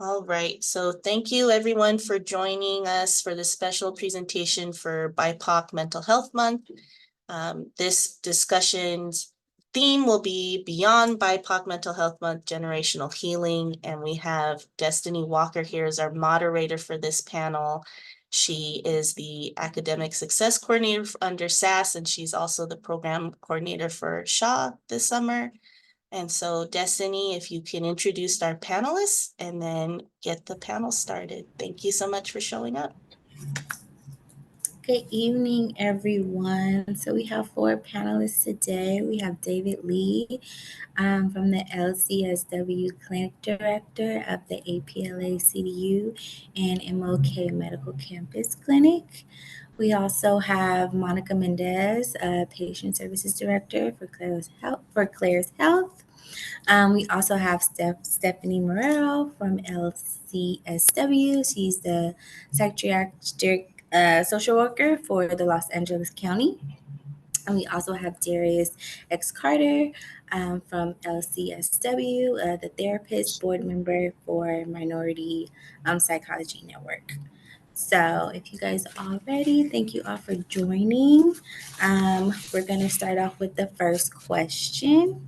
All right, so thank you everyone for joining us for this special presentation for BIPOC Mental Health Month. This discussion's theme will be Beyond BIPOC Mental Health Month, Generational Healing, and we have Destiny Walker here as our moderator for this panel. She is the Academic Success Coordinator under SAS, and she's also the Program Coordinator for SHA this summer. And so, Destiny, if you can introduce our panelists and then get the panel started. Thank you so much for showing up. Good evening, everyone. So we have 4 panelists today. We have David Lee from the LCSW Clinic Director of the APLA CDU and MOK Medical Campus Clinic. We also have Monica Mendez, Patient Services Director for Claris Health. We also have Stephanie Morero from LCSW. She's the psychiatric social worker for the Los Angeles County. And we also have Darius X. Carter from LCSW, the therapist board member for Minority Psychology Network. So if you guys are ready, thank you all for joining. We're going to start off with the first question.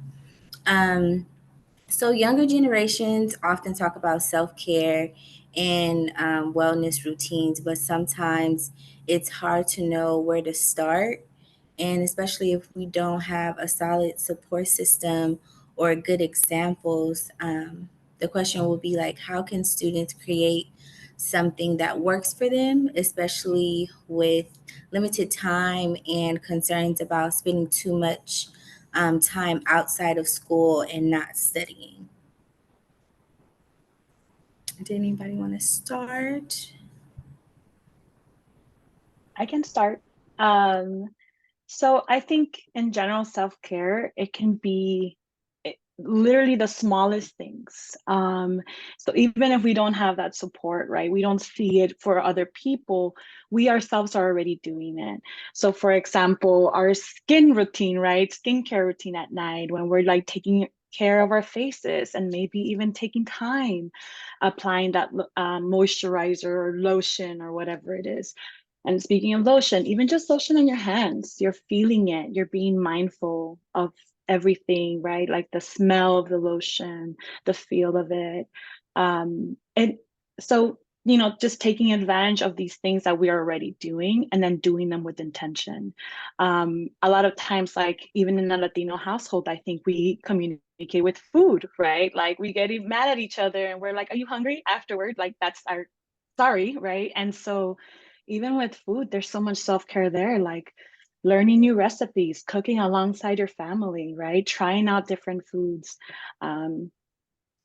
So younger generations often talk about self-care and wellness routines, but sometimes it's hard to know where to start. And especially if we don't have a solid support system or good examples, the question will be like, how can students create something that works for them, especially with limited time and concerns about spending too much time outside of school and not studying? Did anybody want to start? I can start. So I think in general, self-care, it can be literally the smallest things. So even if we don't have that support, right, we don't see it for other people, we ourselves are already doing it. So for example, our skin routine, right, skincare routine at night, when we're like taking care of our faces and maybe even taking time applying that moisturizer or lotion or whatever it is. And speaking of lotion, even just lotion on your hands, you're feeling it, you're being mindful of everything, right? Like the smell of the lotion, the feel of it. And so, you know, just taking advantage of these things that we are already doing and then doing them with intention. A lot of times, like even in a Latino household, I think we communicate with food, right? Like we get mad at each other and we're like, are you hungry afterward? Like that's our sorry, right? And so even with food, there's so much self-care there, like learning new recipes, cooking alongside your family, right? Trying out different foods.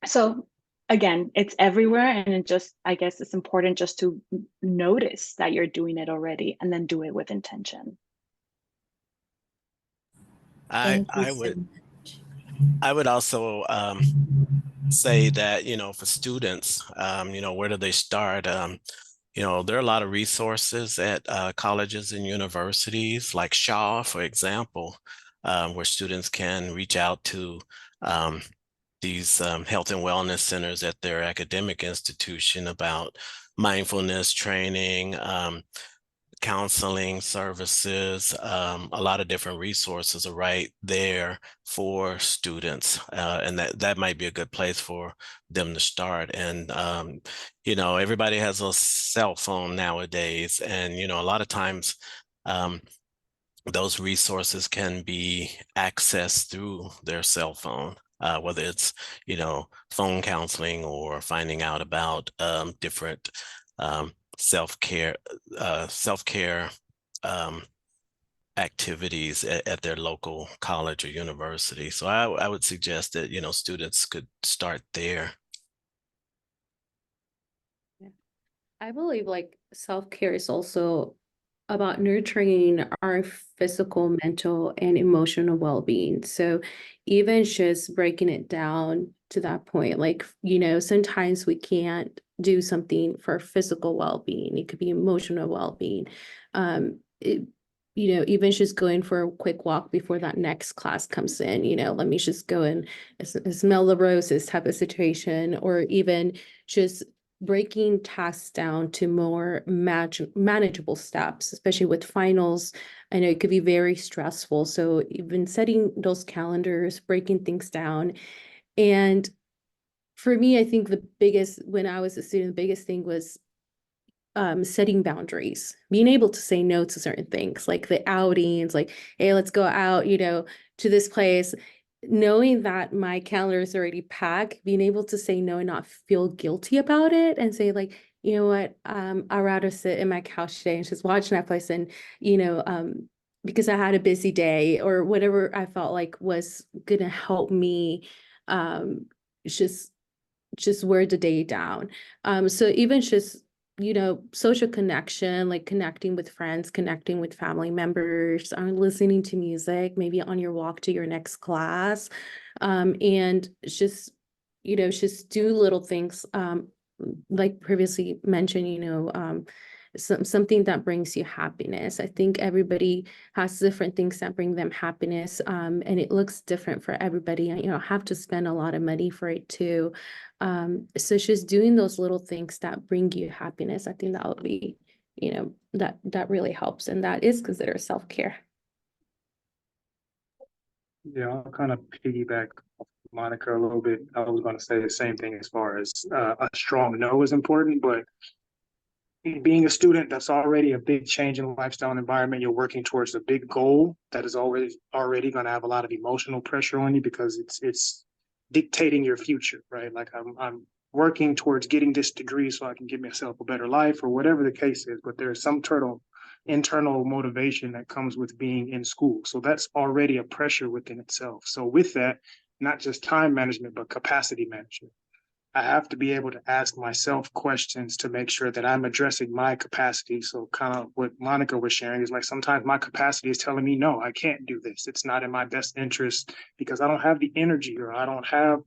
So again, it's everywhere. And it just, I guess it's important just to notice that you're doing it already and then do it with intention. Thank you I so would much. I would also say that, you know, for students, you know, where do they start? You know, there are a lot of resources at colleges and universities, like Shaw, for example, where students can reach out to these health and wellness centers at their academic institution about mindfulness training, counseling services. A lot of different resources are right there for students, and that might be a good place for them to start. And you know, everybody has a cell phone nowadays, and you know, a lot of times those resources can be accessed through their cell phone. Whether it's, you know, phone counseling or finding out about different self-care activities at their local college or university. So I would suggest that, you know, students could start there. I believe like self-care is also about nurturing our physical, mental, and emotional well-being. So even just breaking it down to that point, like, you know, sometimes we can't do something for physical well-being. It could be emotional well-being. even just going for a quick walk before that next class comes in, let me just go and smell the roses type of situation, or even just breaking tasks down to more manageable steps, especially with finals. I know it could be very stressful. So even setting those calendars, breaking things down. And for me, I think when I was a student, the biggest thing was setting boundaries, being able to say no to certain things, like the outings, like, hey, let's go out, to this place, knowing that my calendar is already packed, being able to say no and not feel guilty about it, and say, like, you know what, I'd rather sit in my couch today and just watch Netflix, and because I had a busy day, or whatever I felt like was gonna help me just wear the day down. So even just, social connection, like connecting with friends, connecting with family members, listening to music, maybe on your walk to your next class. And just do little things, like previously mentioned, something that brings you happiness. I think everybody has different things that bring them happiness, and it looks different for everybody. And you don't have to spend a lot of money for it too. So it's just doing those little things that bring you happiness. I think that would be, that really helps, and that is considered self-care. Yeah, I'll kind of piggyback off Monica a little bit. I was going to say the same thing as far as a strong no is important, but being a student, that's already a big change in lifestyle and environment. You're working towards a big goal that is already going to have a lot of emotional pressure on you, because it's dictating your future, right? Like I'm working towards getting this degree so I can give myself a better life, or whatever the case is. But there's some internal motivation that comes with being in school. So that's already a pressure within itself. So with that, not just time management, but capacity management. I have to be able to ask myself questions to make sure that I'm addressing my capacity. So kind of what Monica was sharing is like, sometimes my capacity is telling me, no, I can't do this. It's not in my best interest, because I don't have the energy, or I don't have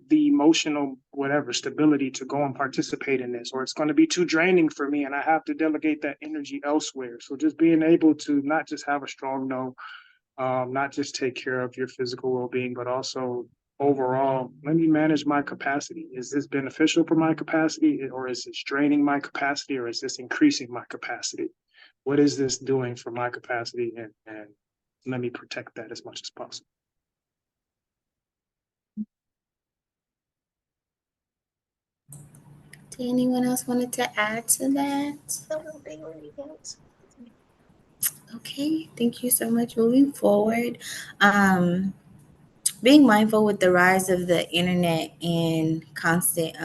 the emotional, whatever, stability to go and participate in this, or it's going to be too draining for me and I have to delegate that energy elsewhere. So just being able to not just have a strong no, not just take care of your physical well-being, but also overall, let me manage my capacity. Is this beneficial for my capacity, or is this draining my capacity, or is this increasing my capacity? What is this doing for my capacity? And let me protect that as much as possible. Did anyone else wanted to add to that? Okay, thank you so much. Moving forward, being mindful with the rise of the internet and constant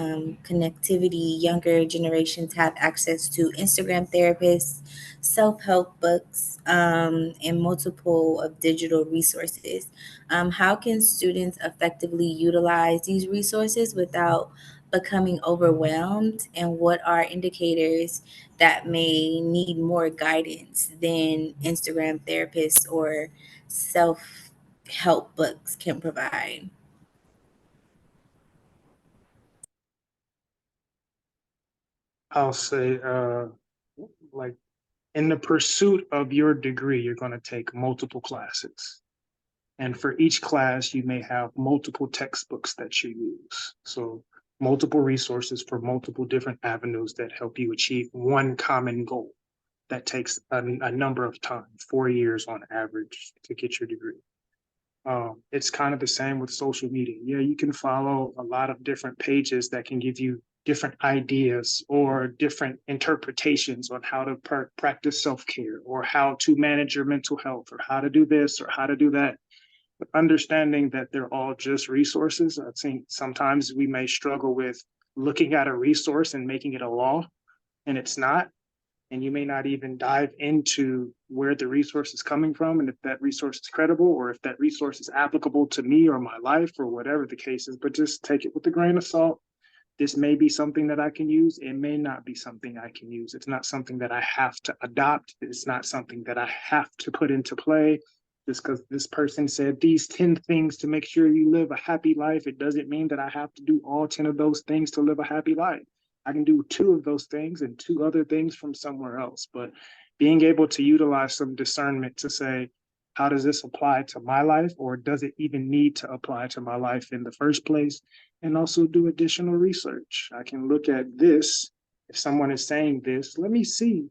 connectivity, younger generations have access to Instagram therapists, self-help books, and multiple of digital resources. How can students effectively utilize these resources without becoming overwhelmed? And what are indicators that may need more guidance than Instagram therapists or self-help books can provide? I'll say, like, in the pursuit of your degree, you're going to take multiple classes. And for each class, you may have multiple textbooks that you use. So multiple resources for multiple different avenues that help you achieve one common goal that takes a number of time, 4 years on average, to get your degree. It's kind of the same with social media. Yeah, you can follow a lot of different pages that can give you different ideas or different interpretations on how to practice self-care, or how to manage your mental health, or how to do this or how to do that. But understanding that they're all just resources. I think sometimes we may struggle with looking at a resource and making it a law, and it's not. And you may not even dive into where the resource is coming from, and if that resource is credible, or if that resource is applicable to me or my life, or whatever the case is. But just take it with a grain of salt. This may be something that I can use. It may not be something I can use. It's not something that I have to adopt. It's not something that I have to put into play. Just because this person said these 10 things to make sure you live a happy life, it doesn't mean that I have to do all 10 of those things to live a happy life. I can do 2 of those things and 2 other things from somewhere else. But being able to utilize some discernment to say, how does this apply to my life, or does it even need to apply to my life in the first place? And also do additional research. I can look at this. If someone is saying this, let me see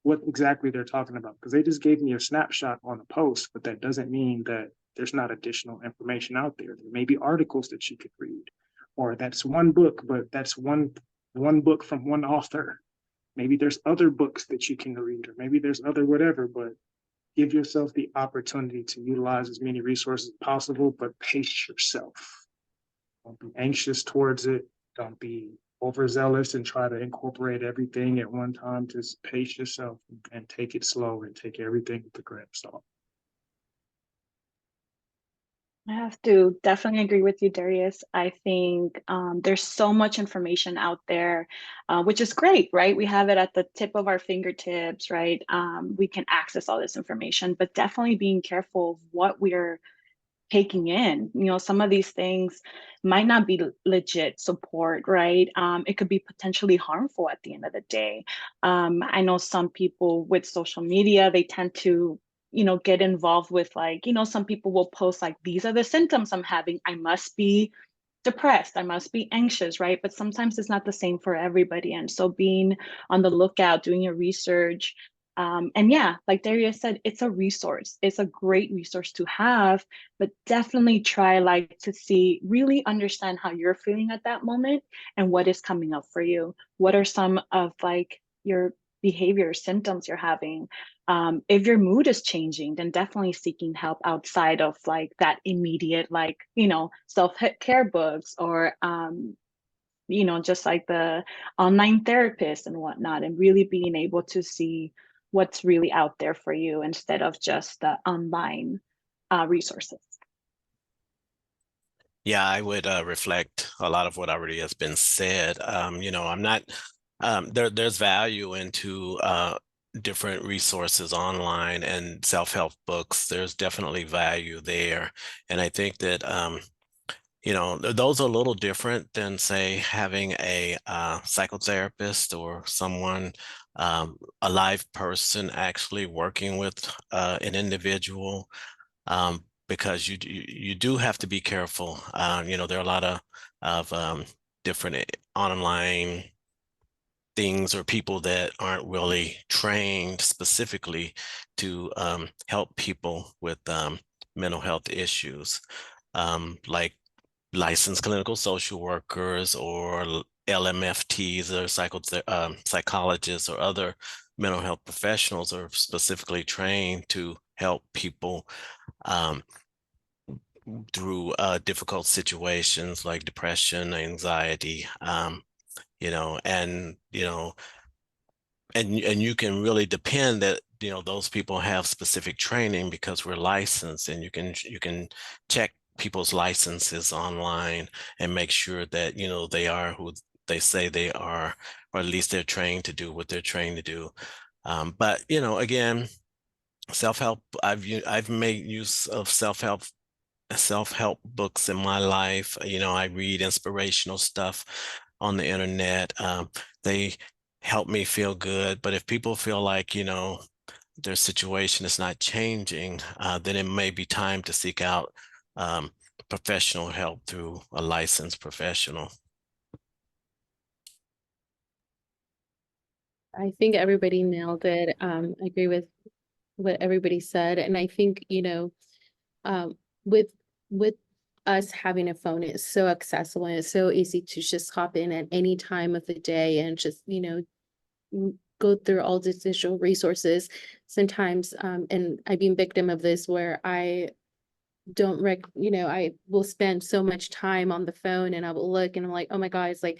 what exactly they're talking about, because they just gave me a snapshot on a post, but that doesn't mean that there's not additional information out there. There may be articles that you could read, or that's one book, but that's one book from one author. Maybe there's other books that you can read, or maybe there's other whatever, but give yourself the opportunity to utilize as many resources as possible, but pace yourself. Don't be anxious towards it. Don't be overzealous and try to incorporate everything at one time. Just pace yourself and take it slow and take everything with a grain of salt. I have to definitely agree with you, Darius. I think there's so much information out there, which is great, right? We have it at the tip of our fingertips, right? We can access all this information, but definitely being careful of what we're taking in. You know, some of these things might not be legit support, right? It could be potentially harmful at the end of the day. I know some people with social media, they tend to get involved with, like, some people will post like, these are the symptoms I'm having. I must be depressed. I must be anxious, right? But sometimes it's not the same for everybody. And so being on the lookout, doing your research, and yeah, like Darius said, it's a resource. It's a great resource to have, but definitely try to really understand how you're feeling at that moment and what is coming up for you. What are some of your behavior symptoms you're having? If your mood is changing, then definitely seeking help outside of that immediate, self-care books, or just like the online therapist and whatnot, and really being able to see what's really out there for you instead of just the online resources. Yeah, I would reflect a lot of what already has been said. I'm not there's value into different resources online and self-help books. There's definitely value there. And I think that those are a little different than, say, having a psychotherapist or someone, a live person actually working with an individual, because you do have to be careful. There are a lot of different online things or people that aren't really trained specifically to help people with mental health issues, like licensed clinical social workers or LMFTs or psychologists or other mental health professionals are specifically trained to help people through difficult situations like depression, anxiety, and and you can really depend that those people have specific training because we're licensed, and you can check people's licenses online and make sure that they are who they say they are, or at least they're trained to do what they're trained to do. But again, self-help, I've made use of self-help books in my life. I read inspirational stuff on the internet. They help me feel good. But if people feel like their situation is not changing, then it may be time to seek out professional help through a licensed professional. I think everybody nailed it. I agree with what everybody said. And I think, with us having a phone, it's so accessible and it's so easy to just hop in at any time of the day and just, go through all these digital resources. Sometimes, and I've been victim of this, where I don't I will spend so much time on the phone and I will look and I'm like, oh my God, it's like,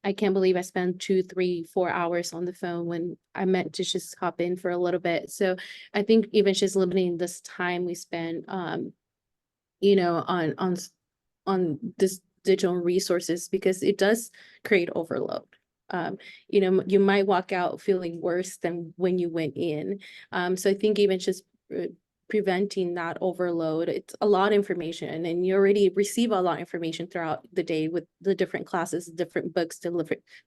I can't believe I spent 2, 3, 4 hours on the phone when I meant to just hop in for a little bit. So I think even just limiting this time we spend, on this digital resources, because it does create overload. You might walk out feeling worse than when you went in. So I think even just preventing that overload. It's a lot of information, and you already receive a lot of information throughout the day with the different classes, different books,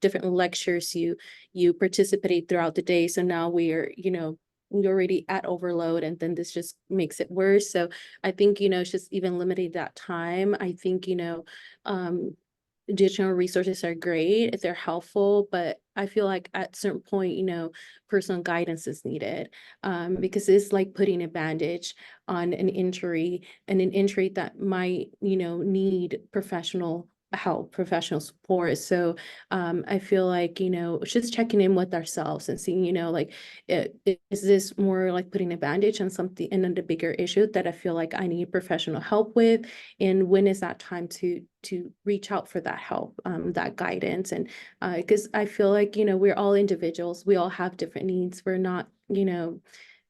different lectures you participate throughout the day. So now we're already at overload, and then this just makes it worse. So I think, it's just even limiting that time. I think, digital resources are great if they're helpful, but I feel like at a certain point, personal guidance is needed, because it's like putting a bandage on an injury, and an injury that might, need professional help, professional support. So I feel like, just checking in with ourselves and seeing, is this more like putting a bandage on something and then the bigger issue that I feel like I need professional help with, and when is that time to reach out for that help, that guidance. And because I feel like, we're all individuals, we all have different needs, we're not,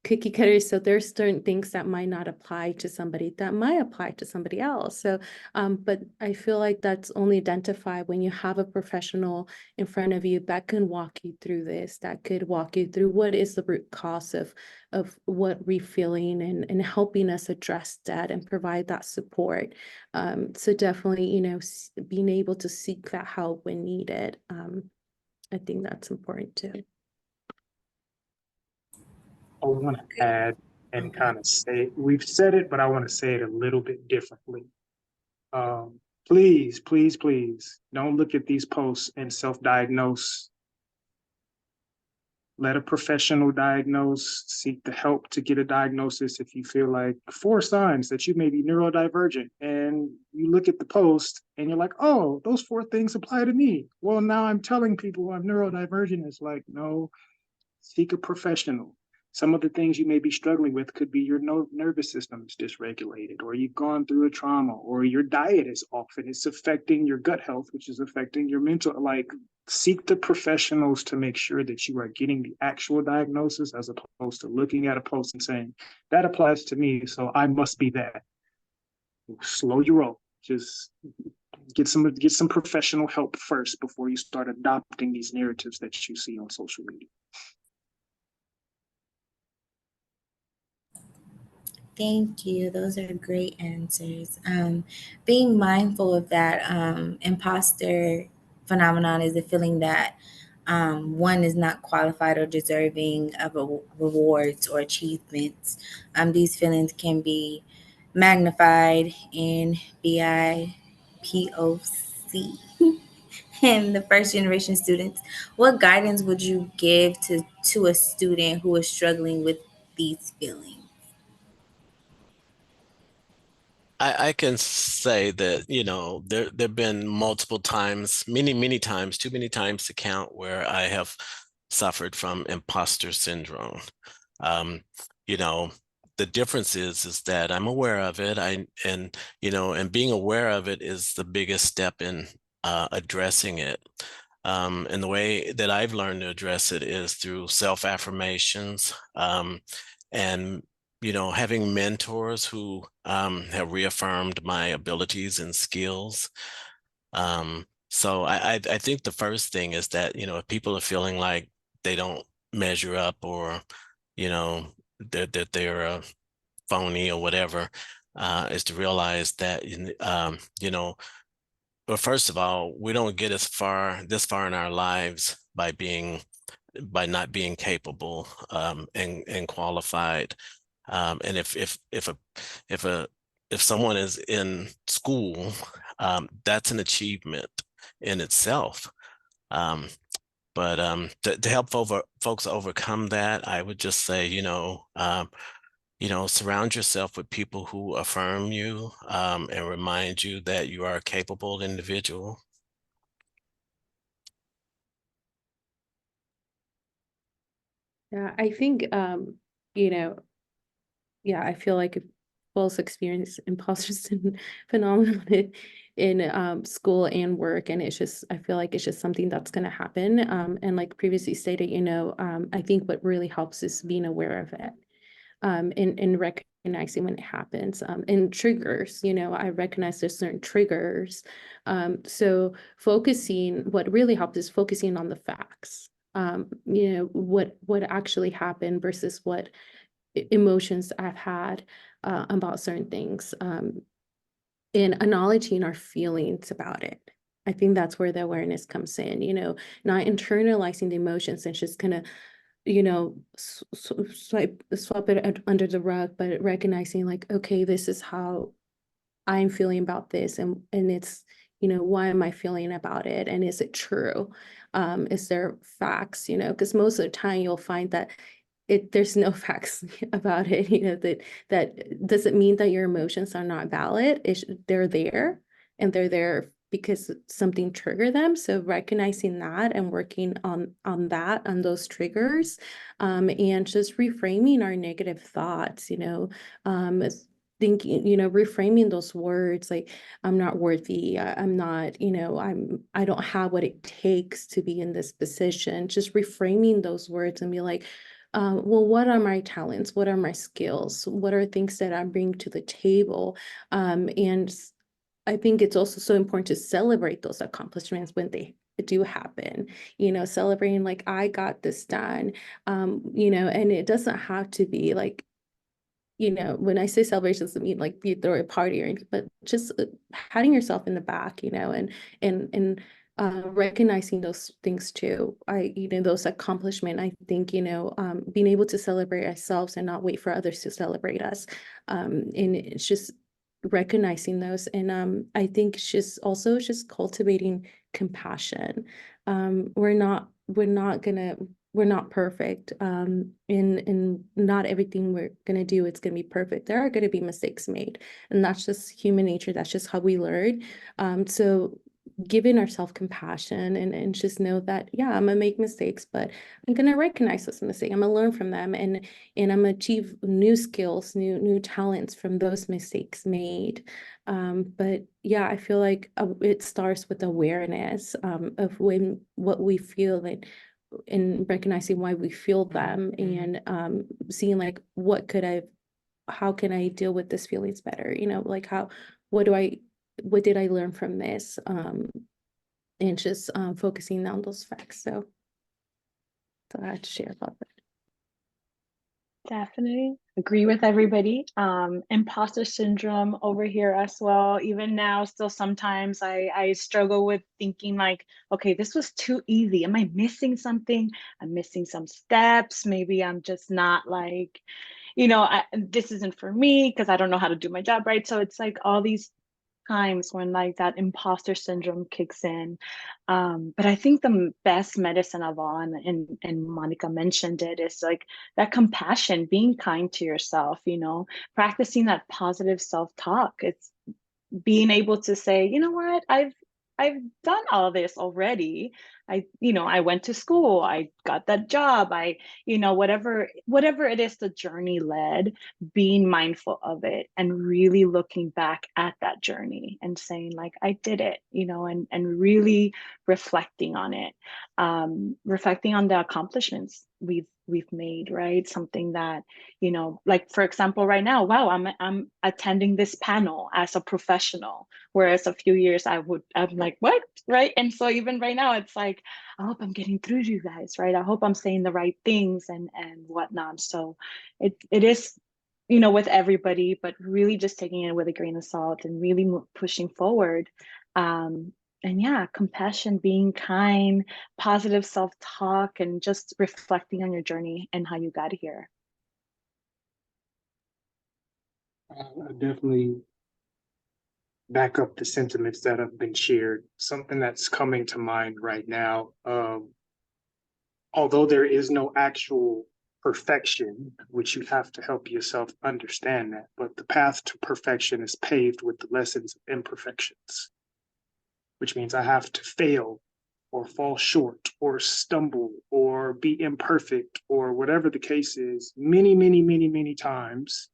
cookie cutters. So there's certain things that might not apply to somebody that might apply to somebody else. So, but I feel like that's only identified when you have a professional in front of you that can walk you through this, that could walk you through what is the root cause of what we're feeling, and helping us address that and provide that support. So definitely, being able to seek that help when needed. I think that's important too. I want to add and kind of say, we've said it, but I want to say it a little bit differently. Please, please, please don't look at these posts and self-diagnose. Let a professional diagnose, seek the help to get a diagnosis if you feel like 4 signs that you may be neurodivergent, and you look at the post and you're like, oh, those 4 things apply to me. Well, now I'm telling people I'm neurodivergent. It's like, no, seek a professional. Some of the things you may be struggling with could be your nervous system is dysregulated, or you've gone through a trauma, or your diet is off and it's affecting your gut health, which is affecting your mental. Like, seek the professionals to make sure that you are getting the actual diagnosis, as opposed to looking at a post and saying, that applies to me, so I must be that. Slow your roll. Just get some professional help first before you start adopting these narratives that you see on social media. Thank you. Those are great answers. Being mindful of that imposter phenomenon is the feeling that one is not qualified or deserving of rewards or achievements. These feelings can be magnified in BIPOC and the first generation students. What guidance would you give to a student who is struggling with these feelings? I can say that, there've been multiple times, many times, too many times to count, where I have suffered from imposter syndrome. You know, the difference is that I'm aware of it. And being aware of it is the biggest step in addressing it. And the way that I've learned to address it is through self-affirmations, and having mentors who have reaffirmed my abilities and skills. So I think the first thing is that, if people are feeling like they don't measure up, or, that they're a phony or whatever, is to realize that, well, first of all, we don't get this far in our lives by not being capable, and qualified. And if someone is in school, that's an achievement in itself. But to help folks overcome that, I would just say, surround yourself with people who affirm you, and remind you that you are a capable individual. Yeah, I think, I feel like if folks experience imposter phenomenon in school and work, and I feel like it's just something that's going to happen. And like previously stated, I think what really helps is being aware of it, and recognizing when it happens, and triggers. I recognize there's certain triggers. So what really helps is focusing on the facts. What actually happened versus what emotions I've had about certain things, and acknowledging our feelings about it. I think that's where the awareness comes in, not internalizing the emotions and just kind of, swap it under the rug, but recognizing like, okay, this is how I'm feeling about this, and it's, why am I feeling about it, and is it true? Is there facts? Because most of the time you'll find that there's no facts about it. That doesn't mean that your emotions are not valid. They're there, and they're there because something triggered them. So recognizing that and working on those triggers, and just reframing our negative thoughts. Thinking, reframing those words like, I'm not worthy, I'm not, I don't have what it takes to be in this position. Just reframing those words and be like, well, what are my talents? What are my skills? What are things that I bring to the table? And I think it's also so important to celebrate those accomplishments when they do happen, celebrating like, I got this done, and it doesn't have to be like, when I say celebration, doesn't mean like you throw a party or anything, but just patting yourself in the back, and recognizing those things too. Those accomplishments, I think, being able to celebrate ourselves and not wait for others to celebrate us. And it's just recognizing those. And I think it's just also just cultivating compassion. We're not perfect. And not everything we're gonna do, it's gonna be perfect. There are gonna be mistakes made, and that's just human nature. That's just how we learn. So giving ourselves compassion and just know that, yeah, I'm gonna make mistakes, but I'm gonna recognize those mistakes. I'm gonna learn from them, and I'm gonna achieve new skills, new talents from those mistakes made. But yeah, I feel like it starts with awareness of what we feel like, and recognizing why we feel them, and seeing like, how can I deal with this feelings better? Like what did I learn from this? And just focusing on those facts. So I had to share about that. Definitely agree with everybody. Imposter syndrome over here as well. Even now, still sometimes I struggle with thinking like, okay, this was too easy. Am I missing something? I'm missing some steps. Maybe I'm just not like, this isn't for me because I don't know how to do my job right. So it's like all these times when like that imposter syndrome kicks in. But I think the best medicine of all, and Monica mentioned it, is like that compassion, being kind to yourself, practicing that positive self-talk. It's being able to say, you know what, I've done all this already. I went to school, I got that job, whatever it is, the journey led, being mindful of it and really looking back at that journey and saying like, I did it, and really reflecting on it, reflecting on the accomplishments we've made, right? Something that, like for example, right now, wow, I'm attending this panel as a professional, whereas a few years I'm like, what, right? And so even right now, it's like, I hope I'm getting through to you guys, right? I hope I'm saying the right things and whatnot. So it is, with everybody, but really just taking it with a grain of salt and really pushing forward. And yeah, compassion, being kind, positive self-talk, and just reflecting on your journey and how you got here. I definitely back up the sentiments that have been shared. Something that's coming to mind right now, although there is no actual perfection, which you have to help yourself understand that, but the path to perfection is paved with the lessons of imperfections, which means I have to fail or fall short or stumble or be imperfect or whatever the case is many, many, many, many times,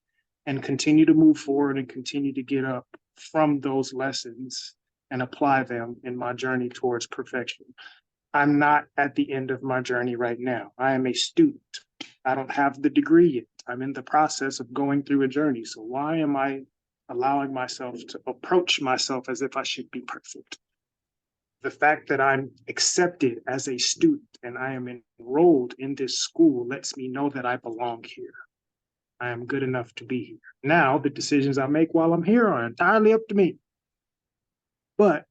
and continue to move forward and continue to get up from those lessons and apply them in my journey towards perfection. I'm not at the end of my journey right now. I am a student. I don't have the degree yet. I'm in the process of going through a journey. So why am I allowing myself to approach myself as if I should be perfect? The fact that I'm accepted as a student and I am enrolled in this school lets me know that I belong here. I am good enough to be here. Now, the decisions I make while I'm here are entirely up to me. But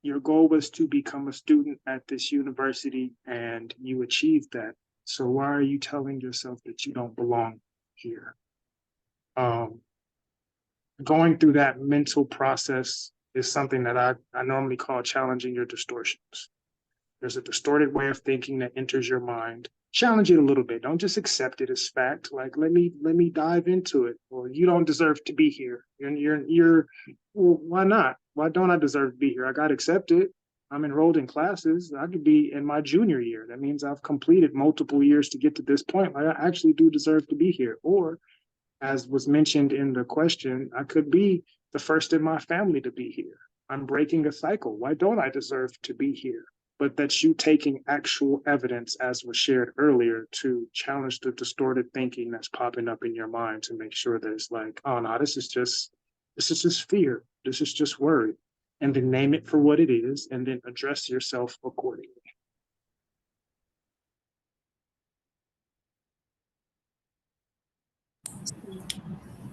your goal was to become a student at this university and you achieved that. So why are you telling yourself that you don't belong here? Going through that mental process is something that I normally call challenging your distortions. There's a distorted way of thinking that enters your mind. Challenge it a little bit. Don't just accept it as fact. Like, let me dive into it. Or you don't deserve to be here. Well, why not? Why don't I deserve to be here? I got accepted. I'm enrolled in classes. I could be in my junior year. That means I've completed multiple years to get to this point. Like, I actually do deserve to be here. Or, as was mentioned in the question, I could be the first in my family to be here. I'm breaking a cycle. Why don't I deserve to be here? But that's you taking actual evidence, as was shared earlier, to challenge the distorted thinking that's popping up in your mind to make sure that it's like, oh no, this is just fear. This is just worry. And then name it for what it is and then address yourself accordingly.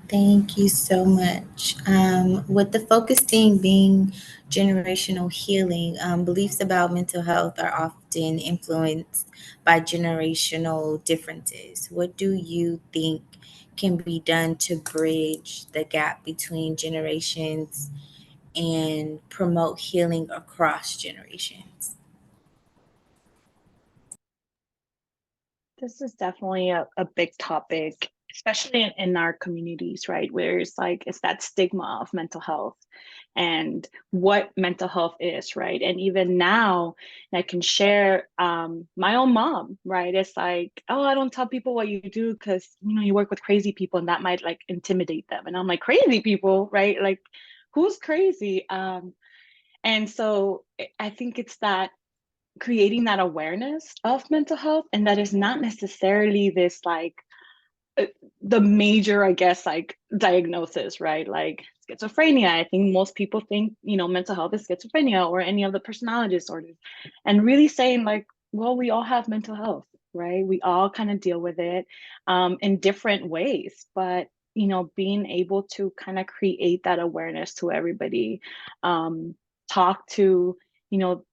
Thank you so much. With the focus theme being generational healing, beliefs about mental health are often influenced by generational differences. What do you think can be done to bridge the gap between generations and promote healing across generations? This is definitely a big topic, especially in our communities, right? Where it's like, it's that stigma of mental health and what mental health is, right? And even now, I can share my own mom, right? It's like, oh, I don't tell people what you do because, you know, you work with crazy people and that might like intimidate them. And I'm like, crazy people, right? Like, who's crazy? And so I think it's that creating that awareness of mental health, and that is not necessarily this like the major, I guess, like diagnosis, right? Like schizophrenia. I think most people think, you know, mental health is schizophrenia or any of the personality disorders, and really saying like, well, we all have mental health, right? We all kind of deal with it in different ways, but you know, being able to kind of create that awareness to everybody, talk to, you know,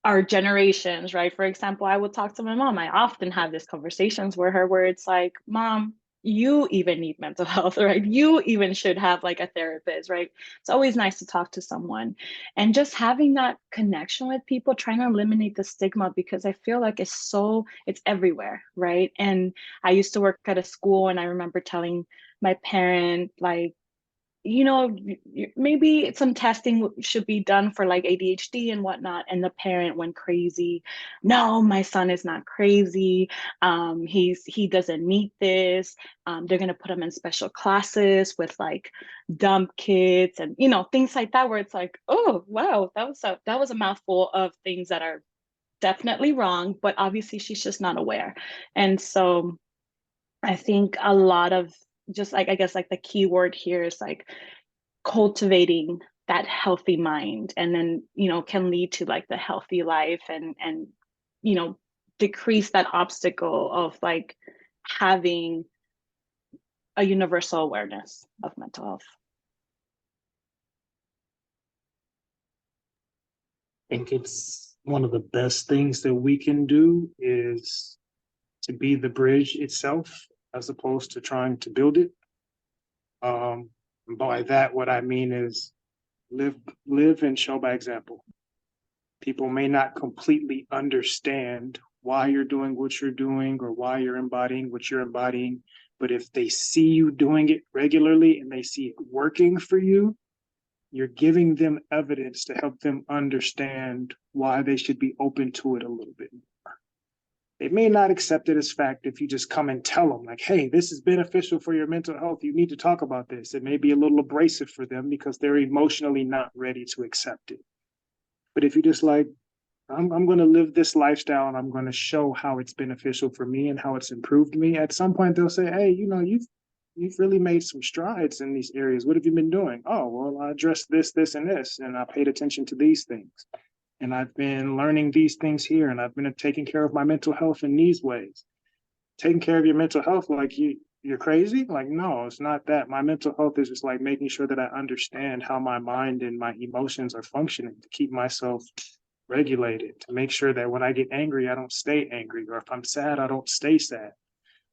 our generations, right? For example, I would talk to my mom. I often have these conversations with her where it's like, Mom, you even need mental health, right? You even should have like a therapist, right? It's always nice to talk to someone. And just having that connection with people, trying to eliminate the stigma, because I feel like it's everywhere, right? And I used to work at a school and I remember telling my parent, like, you know, maybe some testing should be done for like ADHD and whatnot. And the parent went crazy. No, my son is not crazy. He doesn't need this. They're gonna put him in special classes with like dumb kids and you know things like that. Where it's like, oh wow, that was a mouthful of things that are definitely wrong. But obviously she's just not aware. And so I think a lot of just like I guess like the key word here is like cultivating that healthy mind, and then you know can lead to like the healthy life and you know decrease that obstacle of like having a universal awareness of mental health. I think it's one of the best things that we can do is to be the bridge itself as opposed to trying to build it. By that, what I mean is live and show by example. People may not completely understand why you're doing what you're doing or why you're embodying what you're embodying, but if they see you doing it regularly and they see it working for you, you're giving them evidence to help them understand why they should be open to it a little bit more. They may not accept it as fact if you just come and tell them like, hey, this is beneficial for your mental health. You need to talk about this. It may be a little abrasive for them because they're emotionally not ready to accept it. But if you just like, I'm going to live this lifestyle and I'm going to show how it's beneficial for me and how it's improved me, at some point they'll say, hey, you know, you've really made some strides in these areas. What have you been doing? Oh, well, I addressed this, and this, and I paid attention to these things. And I've been learning these things here, and I've been taking care of my mental health in these ways. Taking care of your mental health, like you're crazy. Like, no, it's not that. My mental health is just like making sure that I understand how my mind and my emotions are functioning to keep myself regulated, to make sure that when I get angry, I don't stay angry, or if I'm sad, I don't stay sad.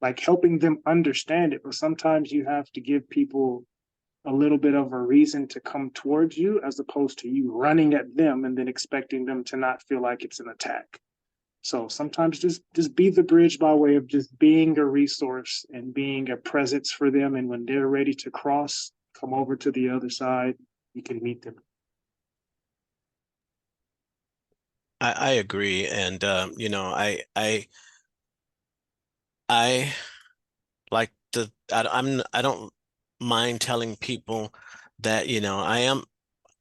Like helping them understand it. But sometimes you have to give people a little bit of a reason to come towards you, as opposed to you running at them and then expecting them to not feel like it's an attack. So sometimes just be the bridge by way of just being a resource and being a presence for them. And when they're ready to cross, come over to the other side, you can meet them. I agree. And, you know, I like to, I don't mind telling people that, you know, I am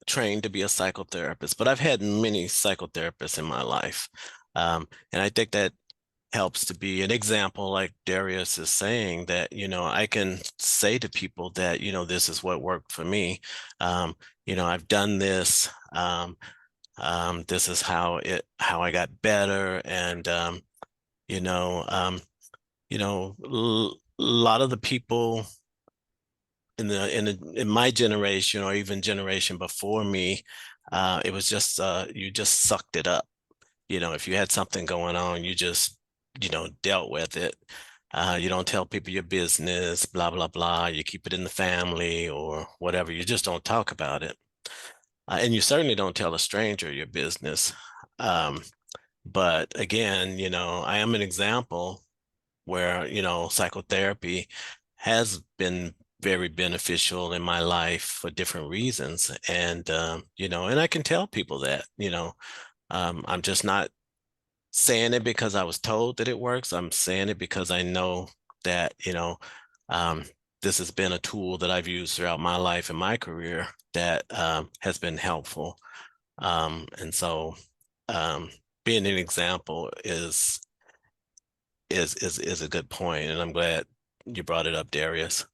trained to be a psychotherapist, but I've had many psychotherapists in my life. And I think that helps to be an example, like Darius is saying, that, you know, I can say to people that, you know, this is what worked for me. You know, I've done this. This is how I got better. And, you know, a lot of the people in my generation, or even generation before me, it was just you just sucked it up. You know, if you had something going on, you just, you know, dealt with it. You don't tell people your business, blah, blah, blah. You keep it in the family or whatever. You just don't talk about it. And you certainly don't tell a stranger your business. Um, but again, you know, I am an example where, you know, psychotherapy has been very beneficial in my life for different reasons. And, you know, and I can tell people that, you know, I'm just not saying it because I was told that it works. I'm saying it because I know that, you know, um, this has been a tool that I've used throughout my life and my career that has been helpful. And so being an example is a good point, and I'm glad you brought it up, Darius.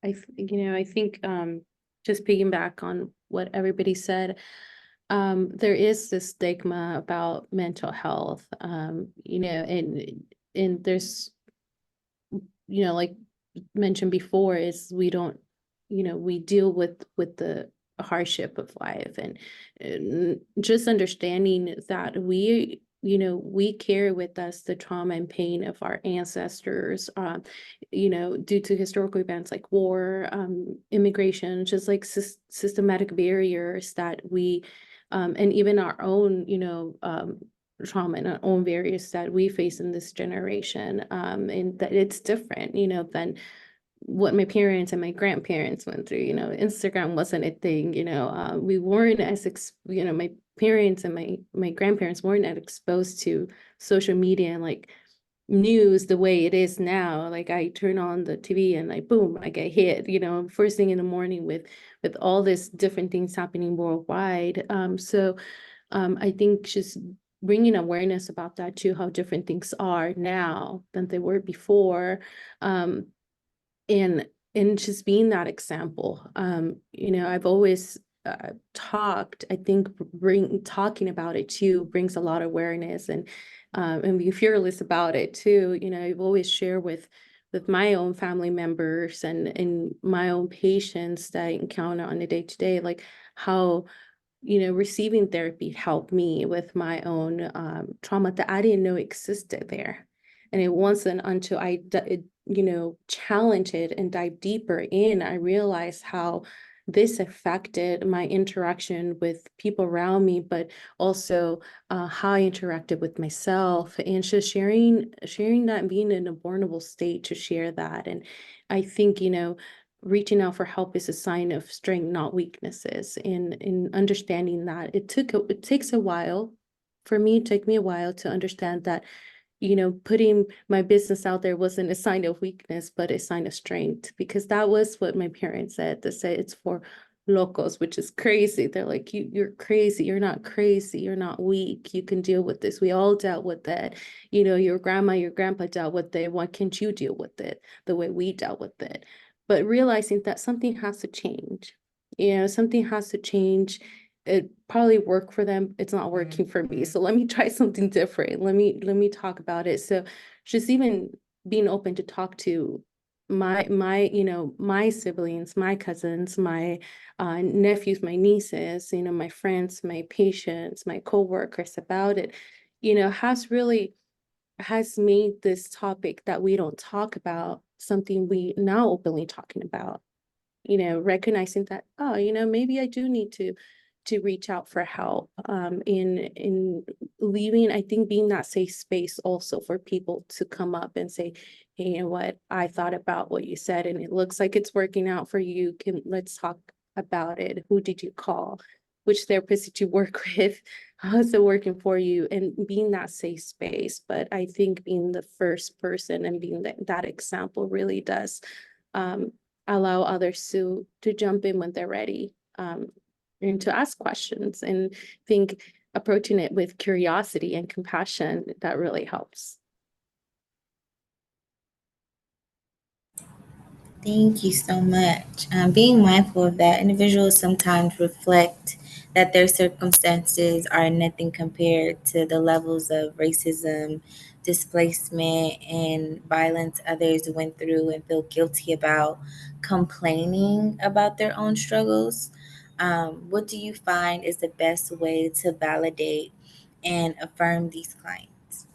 I think just piggyback on what everybody said, there is this stigma about mental health, and there's, like mentioned before, is we don't, we deal with the hardship of life, and just understanding that we carry with us the trauma and pain of our ancestors, due to historical events like war, immigration, just like systematic barriers that we, and even our own, trauma and our own barriers that we face in this generation, and that it's different, than what my parents and my grandparents went through. Instagram wasn't a thing. We weren't as my parents and my grandparents weren't as exposed to social media and like news the way it is now. Like I turn on the TV and like boom, I get hit, first thing in the morning with all this different things happening worldwide. So I think just bringing awareness about that too, how different things are now than they were before, and just being that example. I've always talked, I think talking about it too brings a lot of awareness, and be fearless about it too. I've always shared with my own family members and my own patients that I encounter on a day-to-day, like how receiving therapy helped me with my own trauma that I didn't know existed there. And it wasn't until I challenged it and dive deeper in, I realized how this affected my interaction with people around me, but also how I interacted with myself, and just sharing that and being in a vulnerable state to share that. And I think, reaching out for help is a sign of strength, not weaknesses. And in understanding that, it takes a while for me. It took me a while to understand that, putting my business out there wasn't a sign of weakness, but a sign of strength, because that was what my parents said. They say it's for locos, which is crazy. They're like, you're crazy. You're not crazy. You're not weak. You can deal with this. We all dealt with that. Your grandma, your grandpa dealt with it. Why can't you deal with it the way we dealt with it? But realizing that something has to change, something has to change. It probably worked for them. It's not working for me. So let me try something different. Let me talk about it. So just even being open to talk to my siblings, my cousins, my nephews, my nieces, my friends, my patients, my coworkers about it, has made this topic that we don't talk about something we now openly talking about. Recognizing that, maybe I do need to reach out for help, in leaving, I think, being that safe space also for people to come up and say, hey, you know what, I thought about what you said and it looks like it's working out for you. Let's talk about it. Who did you call? Which therapist did you work with? How's it working for you? And being that safe space. But I think being the first person and being that example really does allow others to jump in when they're ready, and to ask questions, and think approaching it with curiosity and compassion, that really helps. Thank you so much. Being mindful of that, individuals sometimes reflect that their circumstances are nothing compared to the levels of racism, displacement, and violence others went through, and feel guilty about complaining about their own struggles. What do you find is the best way to validate and affirm these clients?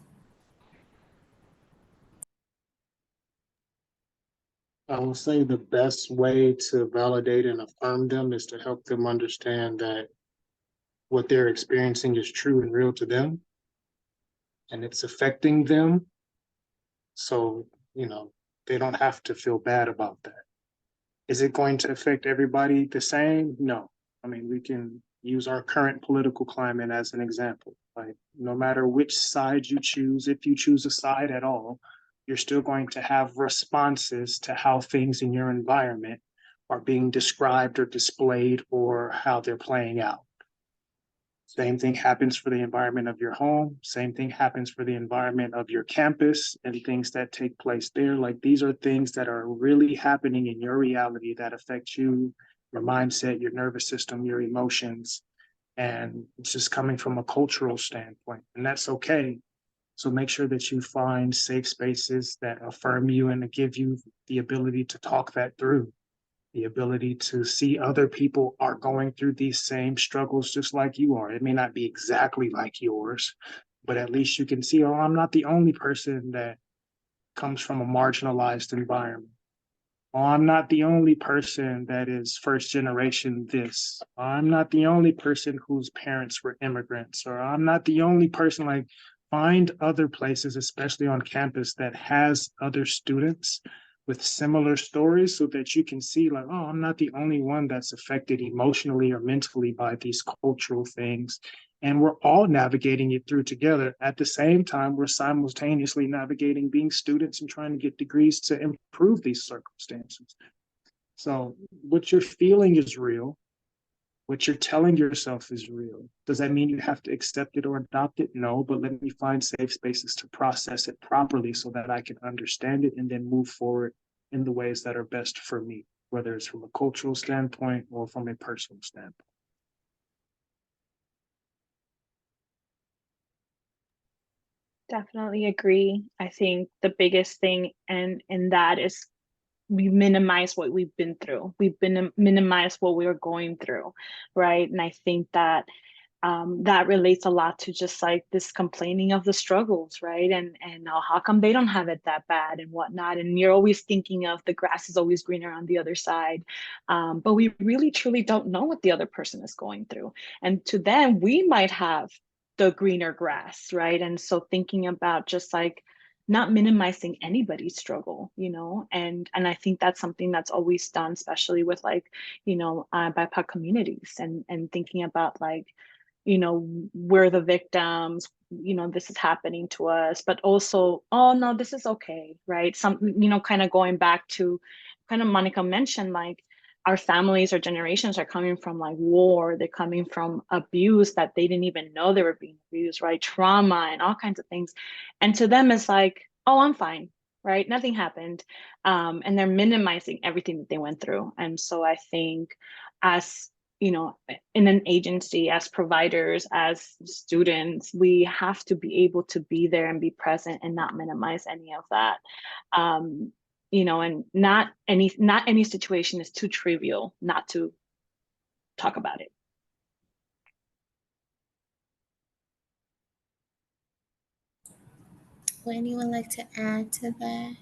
I will say the best way to validate and affirm them is to help them understand that what they're experiencing is true and real to them, and it's affecting them. So, they don't have to feel bad about that. Is it going to affect everybody the same? No. I mean, we can use our current political climate as an example. Like, no matter which side you choose, if you choose a side at all, you're still going to have responses to how things in your environment are being described or displayed, or how they're playing out. Same thing happens for the environment of your home. Same thing happens for the environment of your campus and things that take place there. Like, these are things that are really happening in your reality that affect you, your mindset, your nervous system, your emotions. And it's just coming from a cultural standpoint, and that's okay. So make sure that you find safe spaces that affirm you and give you the ability to talk that through, the ability to see other people are going through these same struggles just like you are. It may not be exactly like yours, but at least you can see, oh, I'm not the only person that comes from a marginalized environment. Oh, I'm not the only person that is first generation this. I'm not the only person whose parents were immigrants, or I'm not the only person. Like, find other places, especially on campus, that has other students with similar stories, so that you can see, like, oh, I'm not the only one that's affected emotionally or mentally by these cultural things. And we're all navigating it through together. At the same time, we're simultaneously navigating being students and trying to get degrees to improve these circumstances. So what you're feeling is real. What you're telling yourself is real. Does that mean you have to accept it or adopt it? No, but let me find safe spaces to process it properly so that I can understand it and then move forward in the ways that are best for me, whether it's from a cultural standpoint or from a personal standpoint. Definitely agree. I think the biggest thing and that is we minimize what we've been through. We've been minimize what we are going through, right? And I think that that relates a lot to just like this complaining of the struggles, right? And how come they don't have it that bad and whatnot? And you're always thinking of the grass is always greener on the other side, but we really truly don't know what the other person is going through. And to them, we might have the greener grass, right? And so thinking about just like not minimizing anybody's struggle, and I think that's something that's always done, especially with like, BIPOC communities, and thinking about like, we're the victims, this is happening to us, but also, oh no, this is okay, right? Kind of going back to kind of Monica mentioned, like our families or generations are coming from like war, they're coming from abuse that they didn't even know they were being abused, right? Trauma and all kinds of things. And to them, it's like, oh, I'm fine, right? Nothing happened. And they're minimizing everything that they went through. And so I think as you know, in an agency, as providers, as students, we have to be able to be there and be present and not minimize any of that. You know, and not any situation is too trivial not to talk about it. Would anyone like to add to that?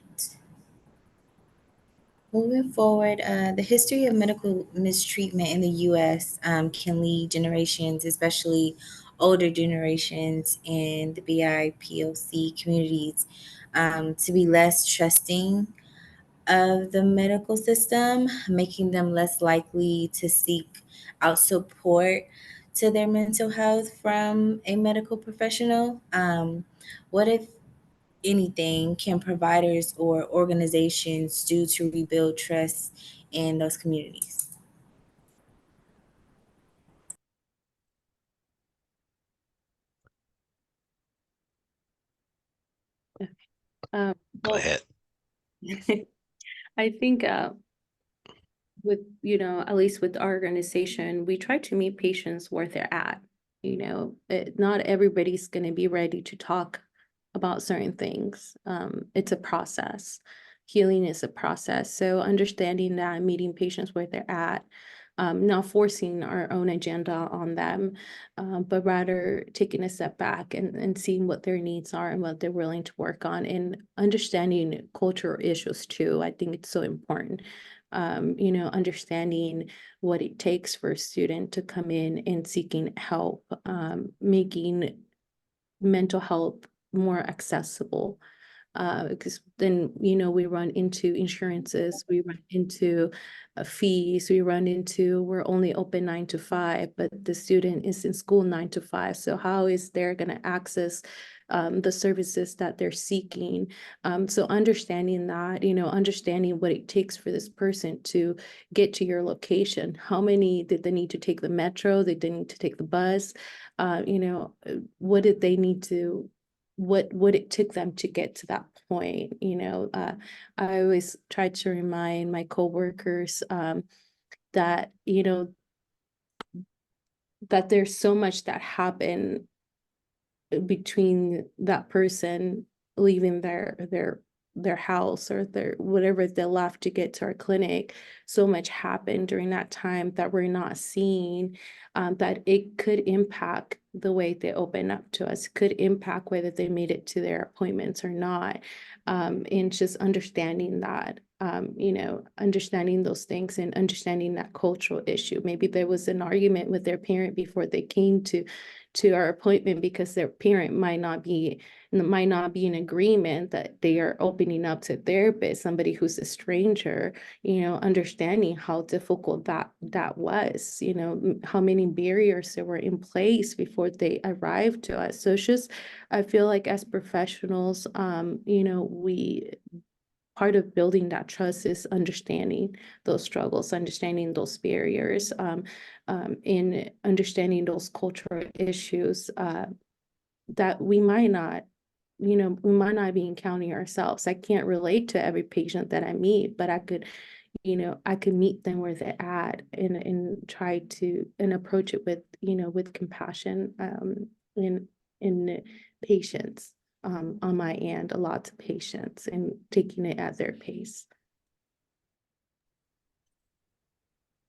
Moving forward, the history of medical mistreatment in the U.S. Can lead generations, especially older generations in the BIPOC communities, to be less trusting of the medical system, making them less likely to seek out support to their mental health from a medical professional. What if anything can providers or organizations do to rebuild trust in those communities? Go Go ahead. I think with, you know, at least with our organization, we try to meet patients where they're at. You know, not everybody's going to be ready to talk about certain things. It's a process. Healing is a process. So understanding that, meeting patients where they're at, not forcing our own agenda on them, but rather taking a step back and seeing what their needs are and what they're willing to work on, and understanding cultural issues too. I think it's so important. You know, understanding what it takes for a student to come in and seeking help, making mental health more accessible. Because then, you know, we run into insurances, we run into fees, we run into, we're only open 9 to 5, but the student is in school 9 to 5. So how is they're going to access the services that they're seeking? So understanding that, you know, understanding what it takes for this person to get to your location. How many did they need to take the metro? Did they need to take the bus? You know, what did they need to, what it took them to get to that point? You know, I always try to remind my coworkers that, you know, that there's so much that happened between that person leaving their house or their whatever they left to get to our clinic. So much happened during that time that we're not seeing, that it could impact the way they open up to us, could impact whether they made it to their appointments or not. And just understanding that, you know, understanding those things and understanding that cultural issue. Maybe there was an argument with their parent before they came to our appointment because their parent might not be in agreement that they are opening up to a therapist, somebody who's a stranger. You know, understanding how difficult that was, you know, how many barriers there were in place before they arrived to us. So it's just, I feel like as professionals, you know, part of building that trust is understanding those struggles, understanding those barriers, in understanding those cultural issues that we might not, you know, we might not be encountering ourselves. I can't relate to every patient that I meet, but I could, you know, I could meet them where they're at and try to and approach it with, you know, with compassion, in patience. On my end, a lot of patience and taking it at their pace.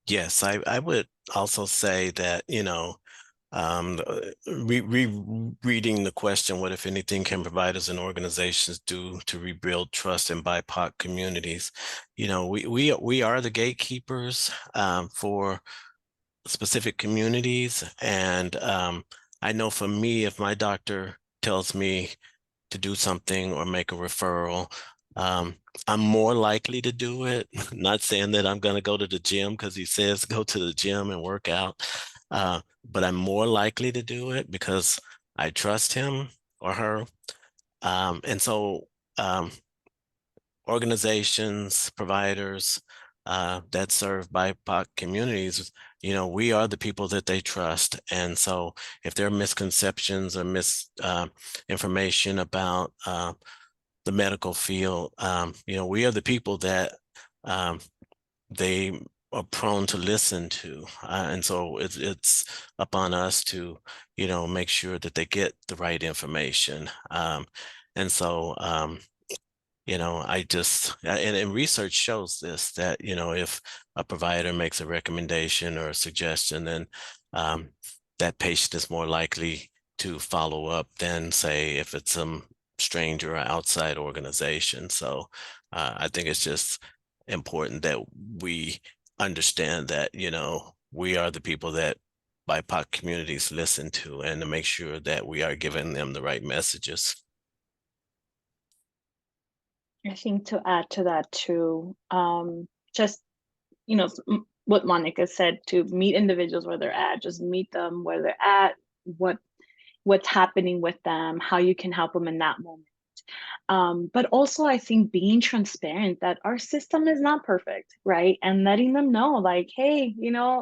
Yes, I would also say that, you know, reading the question, what if anything can providers and organizations do to rebuild trust in BIPOC communities? You know, we are the gatekeepers for specific communities. And I know for me, if my doctor tells me to do something or make a referral, I'm more likely to do it. Not saying that I'm going to go to the gym because he says go to the gym and work out, but I'm more likely to do it because I trust him or her. And so organizations, providers that serve BIPOC communities, you know, we are the people that they trust. And so if there are misconceptions or misinformation about the medical field, you know, we are the people that they are prone to listen to. And so it's upon us to, make sure that they get the right information. And so, I just, and research shows this, that, if a provider makes a recommendation or a suggestion, then that patient is more likely to follow up than, say, if it's some stranger or outside organization. So I think it's just important that we understand that, we are the people that BIPOC communities listen to, and to make sure that we are giving them the right messages. I think to add to that too, just, what Monica said, to meet individuals where they're at, just meet them where they're at, what's happening with them, how you can help them in that moment. But also I think being transparent that our system is not perfect, right? And letting them know, like, hey,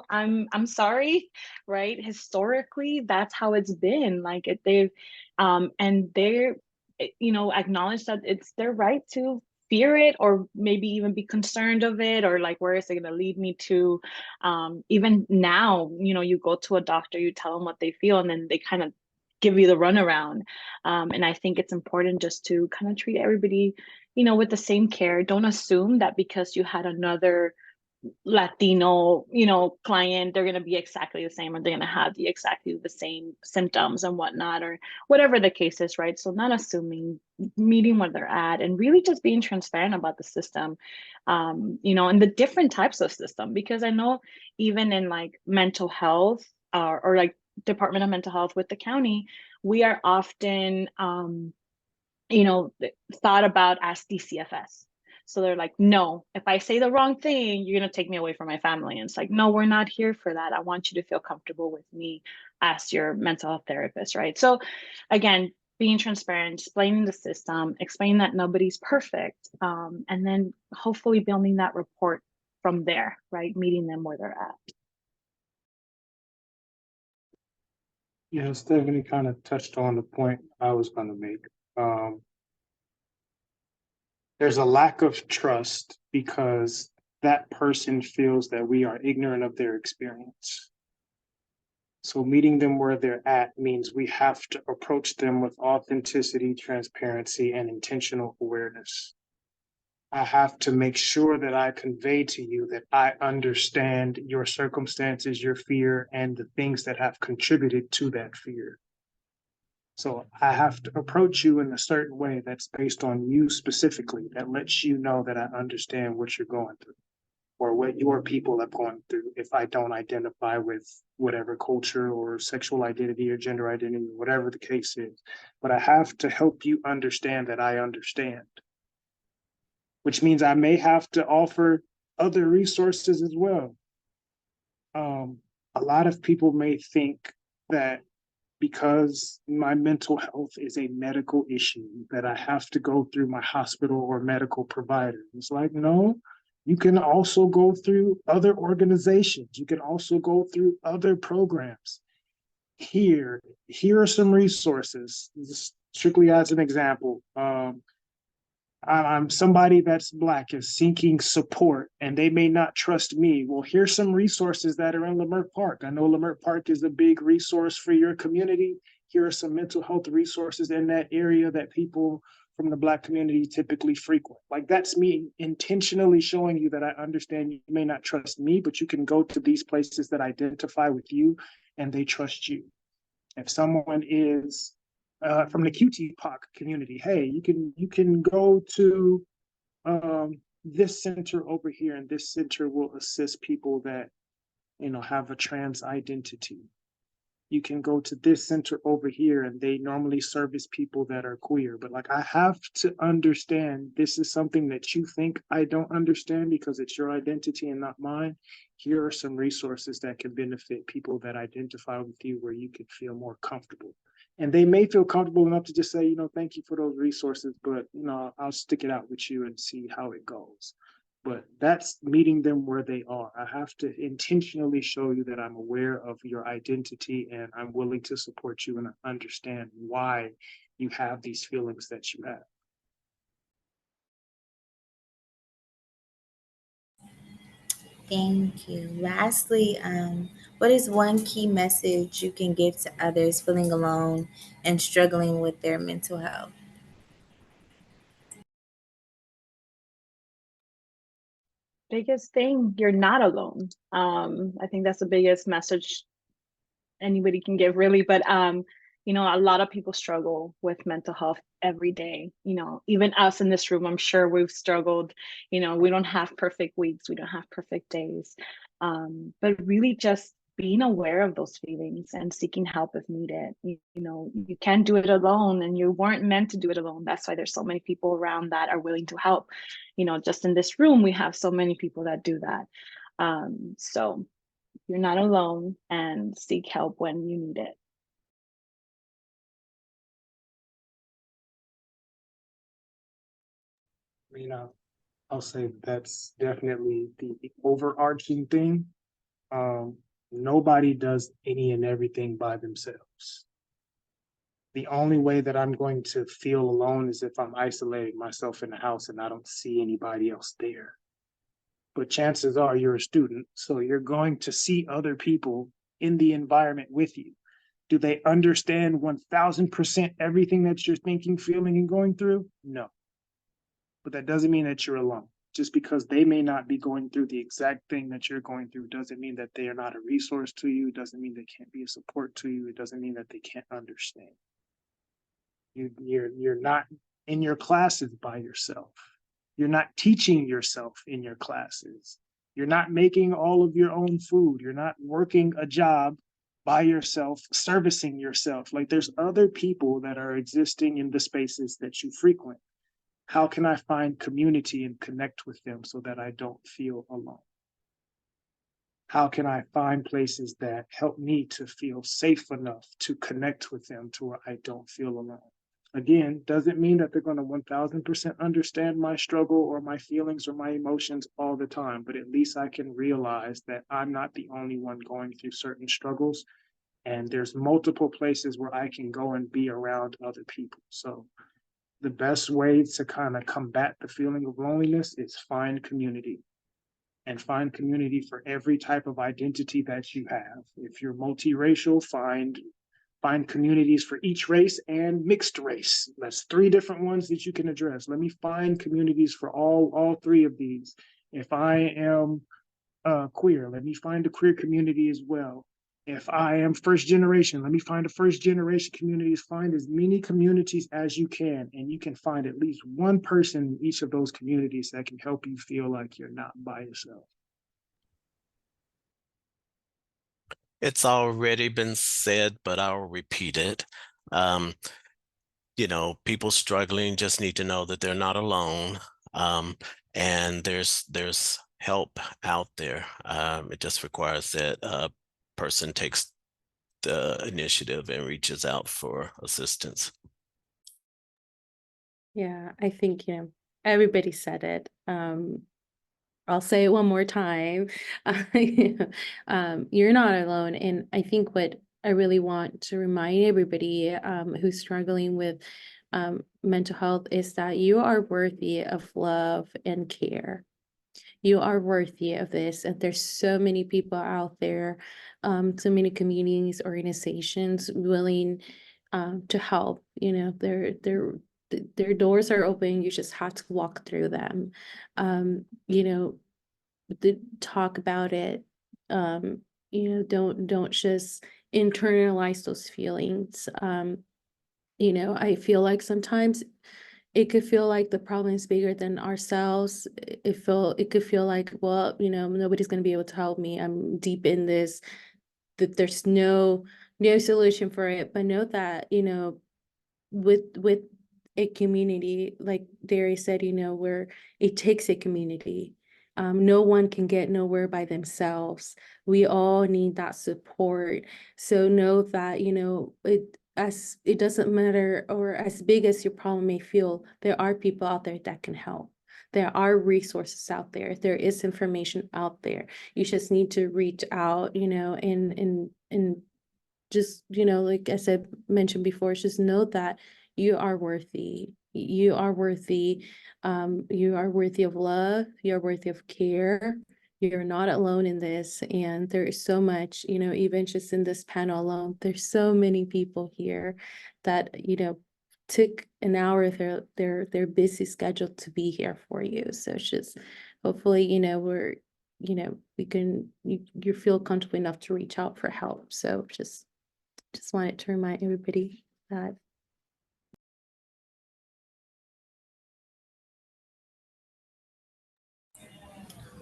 I'm sorry, right? Historically, that's how it's been. Like they've and they're acknowledge that it's their right to fear it, or maybe even be concerned of it, or like, where is it going to lead me to? Even now, you go to a doctor, you tell them what they feel, and then they kind of give you the runaround. And I think it's important just to kind of treat everybody, with the same care. Don't assume that because you had another Latino, client, they're going to be exactly the same, or they're going to have exactly the same symptoms and whatnot, or whatever the case is, right? So not assuming, meeting where they're at, and really just being transparent about the system, and the different types of system, because I know even in like mental health, or like Department of Mental Health with the county, we are often, thought about as DCFS. So they're like, no, if I say the wrong thing, you're going to take me away from my family. And it's like, no, we're not here for that. I want you to feel comfortable with me as your mental health therapist, right? So again, being transparent, explaining the system, explaining that nobody's perfect, and then hopefully building that rapport from there, right? Meeting them where they're at. Yeah, Stephanie kind of touched on the point I was going to make. There's a lack of trust because that person feels that we are ignorant of their experience. So meeting them where they're at means we have to approach them with authenticity, transparency, and intentional awareness. I have to make sure that I convey to you that I understand your circumstances, your fear, and the things that have contributed to that fear. So I have to approach you in a certain way that's based on you specifically, that lets you know that I understand what you're going through, or what your people are going through, if I don't identify with whatever culture or sexual identity or gender identity, whatever the case is. But I have to help you understand that I understand, which means I may have to offer other resources as well. A lot of people may think that because my mental health is a medical issue, that I have to go through my hospital or medical provider. It's like, no, you can also go through other organizations. You can also go through other programs. Here are some resources, strictly as an example. I'm somebody that's Black is seeking support, and they may not trust me. Well, here's some resources that are in Leimert Park. I know Leimert Park is a big resource for your community. Here are some mental health resources in that area that people from the Black community typically frequent. Like, that's me intentionally showing you that I understand you may not trust me, but you can go to these places that identify with you and they trust you. If someone is from the QTPOC community, hey, you can go to this center over here, and this center will assist people that have a trans identity. You can go to this center over here, and they normally service people that are queer. But like, I have to understand this is something that you think I don't understand because it's your identity and not mine. Here are some resources that can benefit people that identify with you, where you could feel more comfortable. And they may feel comfortable enough to just say, thank you for those resources, but I'll stick it out with you and see how it goes. But that's meeting them where they are. I have to intentionally show you that I'm aware of your identity and I'm willing to support you and understand why you have these feelings that you have. Thank you. Lastly, what is one key message you can give to others feeling alone and struggling with their mental health? Biggest thing, you're not alone. I think that's the biggest message anybody can give, really. But you know, a lot of people struggle with mental health every day. You know, even us in this room, I'm sure we've struggled. You know, we don't have perfect weeks, we don't have perfect days. But really just being aware of those feelings and seeking help if needed. You know, you can't do it alone, and you weren't meant to do it alone. That's why there's so many people around that are willing to help. You know, just in this room, we have so many people that do that. So you're not alone, and seek help when you need it. You know, I'll say that's definitely the overarching thing. Nobody does any and everything by themselves. The only way that I'm going to feel alone is if I'm isolating myself in the house and I don't see anybody else there. But chances are you're a student, so you're going to see other people in the environment with you. Do they understand 1000% everything that you're thinking, feeling, and going through? No. But that doesn't mean that you're alone. Just because they may not be going through the exact thing that you're going through doesn't mean that they are not a resource to you. It doesn't mean they can't be a support to you. It doesn't mean that they can't understand. You're not in your classes by yourself. You're not teaching yourself in your classes. You're not making all of your own food. You're not working a job by yourself, servicing yourself. Like, there's other people that are existing in the spaces that you frequent. How can I find community and connect with them so that I don't feel alone? How can I find places that help me to feel safe enough to connect with them to where I don't feel alone? Again, doesn't mean that they're going to 1000% understand my struggle or my feelings or my emotions all the time, but at least I can realize that I'm not the only one going through certain struggles. And there's multiple places where I can go and be around other people. So the best way to kind of combat the feeling of loneliness is find community, and find community for every type of identity that you have. If you're multiracial, find communities for each race and mixed race. That's 3 different ones that you can address. Let me find communities for all 3 of these. If I am queer, let me find a queer community as well. If I am first generation, let me find a first generation communities. Find as many communities as you can, and you can find at least one person in each of those communities that can help you feel like you're not by yourself. It's already been said, but I'll repeat it. You know, people struggling just need to know that they're not alone. And there's help out there. It just requires that a person takes the initiative and reaches out for assistance. Yeah, I think, you know, everybody said it. I'll say it one more time. You're not alone. And I think what I really want to remind everybody who's struggling with mental health is that you are worthy of love and care. You are worthy of this. And there's so many people out there, so many communities, organizations willing to help. You know, their doors are open. You just have to walk through them. You know, talk about it. You know, don't just internalize those feelings. You know, I feel like sometimes it could feel like the problem is bigger than ourselves. It could feel like, well, you know, nobody's going to be able to help me. I'm deep in this, that there's no solution for it. But know that, you know, with a community, like Derry said, you know, where it takes a community. No one can get nowhere by themselves. We all need that support. So know that, you know, it doesn't matter, or as big as your problem may feel, there are people out there that can help. There are resources out there. There is information out there. You just need to reach out, you know, and just, you know, like I said, mentioned before, just know that you are worthy. You are worthy. You are worthy of love. You are worthy of care. you're not alone in this. And there is so much, even just in this panel alone, there's so many people here that, took an hour of their busy schedule to be here for you. So it's just hopefully, you feel comfortable enough to reach out for help. So just wanted to remind everybody that.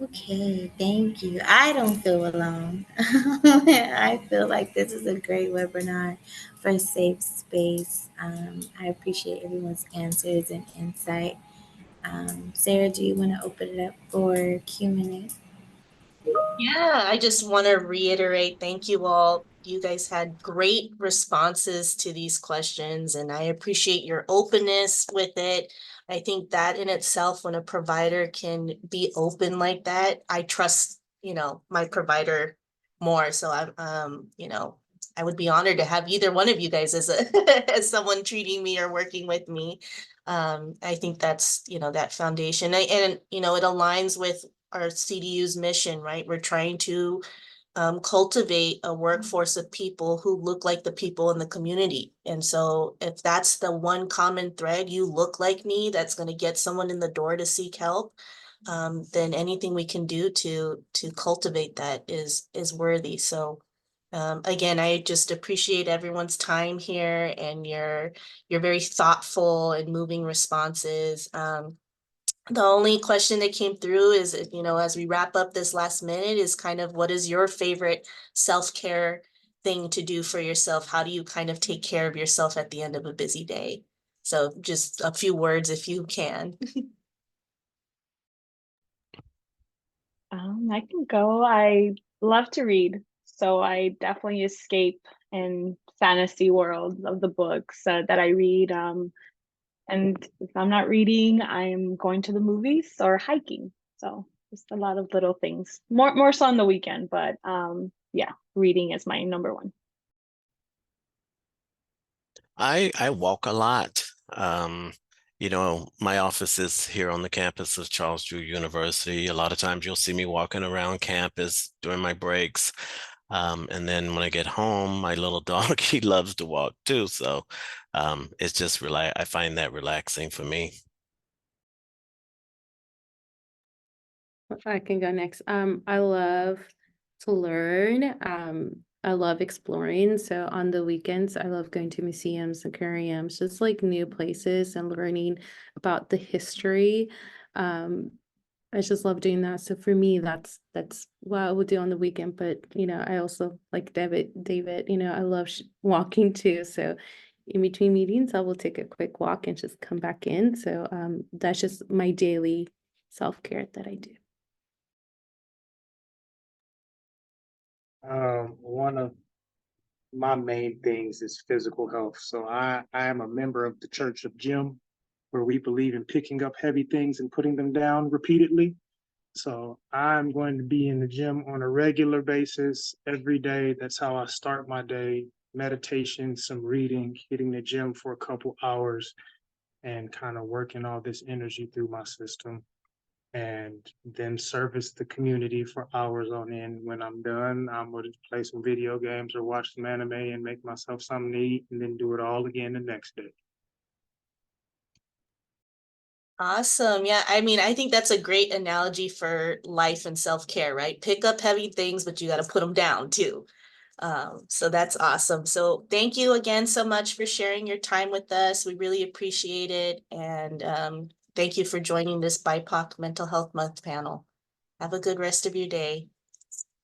Okay, thank you. I don't feel alone. I feel like this is a great webinar for a safe space. I appreciate everyone's answers and insight. Sarah, do you want to open it up for Q&A? Yeah, I just want to reiterate, thank you all. You guys had great responses to these questions, and I appreciate your openness with it. I think that in itself, when a provider can be open like that, I trust, my provider more. So I would be honored to have either one of you guys as as someone treating me or working with me. I think that's, that foundation. And it aligns with our CDU's mission, right? We're trying to cultivate a workforce of people who look like the people in the community. And so if that's the one common thread, you look like me, that's going to get someone in the door to seek help, then anything we can do to cultivate that is worthy. So again, I just appreciate everyone's time here and your very thoughtful and moving responses. The only question that came through is, as we wrap up this last minute, is kind of what is your favorite self-care thing to do for yourself? How do you kind of take care of yourself at the end of a busy day? So just a few words if you can. I can go. I love to read, so I definitely escape in fantasy world of the books that I read. And if I'm not reading, I'm going to the movies or hiking. So just a lot of little things. More so on the weekend, but yeah, reading is my number one. I walk a lot. My office is here on the campus of Charles Drew University. A lot of times you'll see me walking around campus during my breaks. And then when I get home, my little dog, he loves to walk too. So it's just I find that relaxing for me. I can go next. I love to learn. I love exploring. So on the weekends, I love going to museums, aquariums, just like new places and learning about the history. I just love doing that. So for me, that's what I would do on the weekend. But I also like David. I love walking too. So in between meetings, I will take a quick walk and just come back in. So that's just my daily self-care that I do. One of my main things is physical health. So I am a member of the Church of Gym, where we believe in picking up heavy things and putting them down repeatedly. So I'm going to be in the gym on a regular basis every day. That's how I start my day. Meditation, some reading, hitting the gym for a couple hours, and kind of working all this energy through my system, and then service the community for hours on end. When I'm done, I'm going to play some video games or watch some anime and make myself something to eat, and then do it all again the next day. Awesome. Yeah, I mean, I think that's a great analogy for life and self-care, right? Pick up heavy things, but you got to put them down too. So that's awesome. So thank you again so much for sharing your time with us. We really appreciate it. And thank you for joining this BIPOC Mental Health Month panel. Have a good rest of your day.